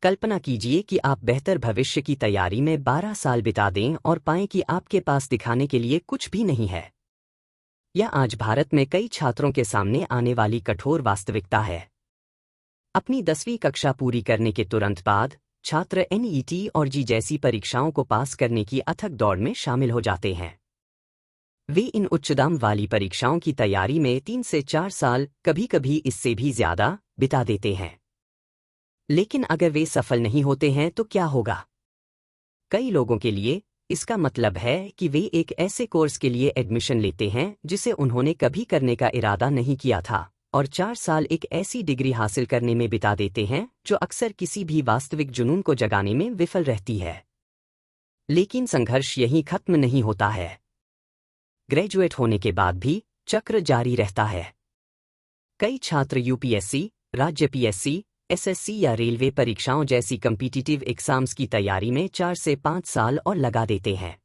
कल्पना कीजिए कि आप बेहतर भविष्य की तैयारी में 12 साल बिता दें और पाएं कि आपके पास दिखाने के लिए कुछ भी नहीं है। यह आज भारत में कई छात्रों के सामने आने वाली कठोर वास्तविकता है। अपनी 10वीं कक्षा पूरी करने के तुरंत बाद छात्र NET और जी जैसी परीक्षाओं को पास करने की अथक दौड़ में शामिल हो जाते हैं। वे इन उच्च दाम वाली परीक्षाओं की तैयारी में 3 से 4 साल, कभी-कभी इससे भी ज्यादा, बिता देते हैं। लेकिन अगर वे सफल नहीं होते हैं तो क्या होगा? कई लोगों के लिए इसका मतलब है कि वे एक ऐसे कोर्स के लिए एडमिशन लेते हैं जिसे उन्होंने कभी करने का इरादा नहीं किया था, और 4 साल एक ऐसी डिग्री हासिल करने में बिता देते हैं जो अक्सर किसी भी वास्तविक जुनून को जगाने में विफल रहती है। लेकिन संघर्ष यहीं खत्म नहीं होता है। ग्रेजुएट होने के बाद भी चक्र जारी रहता है। कई छात्र UPSC, राज्य PSC, SSC या रेलवे परीक्षाओं जैसी कम्पिटिटिव एग्जाम्स की तैयारी में 4 से 5 साल और लगा देते हैं।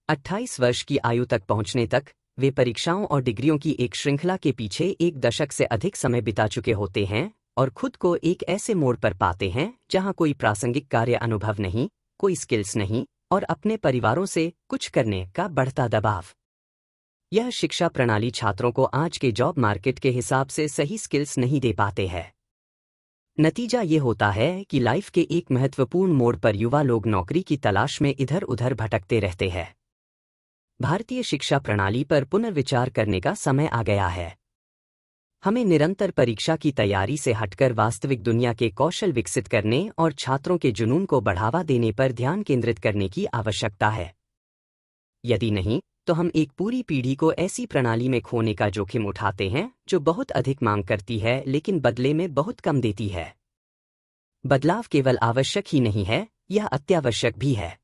28 वर्ष की आयु तक पहुंचने तक वे परीक्षाओं और डिग्रियों की एक श्रृंखला के पीछे 1 दशक से अधिक समय बिता चुके होते हैं और खुद को एक ऐसे मोड़ पर पाते हैं जहां कोई प्रासंगिक कार्य अनुभव नहीं, कोई स्किल्स नहीं और अपने परिवारों से कुछ करने का बढ़ता दबाव। यह शिक्षा प्रणाली छात्रों को आज के जॉब मार्केट के हिसाब से सही स्किल्स नहीं दे पाते हैं। नतीजा ये होता है कि लाइफ के एक महत्वपूर्ण मोड़ पर युवा लोग नौकरी की तलाश में इधर उधर भटकते रहते हैं। भारतीय शिक्षा प्रणाली पर पुनर्विचार करने का समय आ गया है। हमें निरंतर परीक्षा की तैयारी से हटकर वास्तविक दुनिया के कौशल विकसित करने और छात्रों के जुनून को बढ़ावा देने पर ध्यान केंद्रित करने की आवश्यकता है। यदि नहीं, तो हम एक पूरी पीढ़ी को ऐसी प्रणाली में खोने का जोखिम उठाते हैं जो बहुत अधिक मांग करती है लेकिन बदले में बहुत कम देती है। बदलाव केवल आवश्यक ही नहीं है, यह अत्यावश्यक भी है।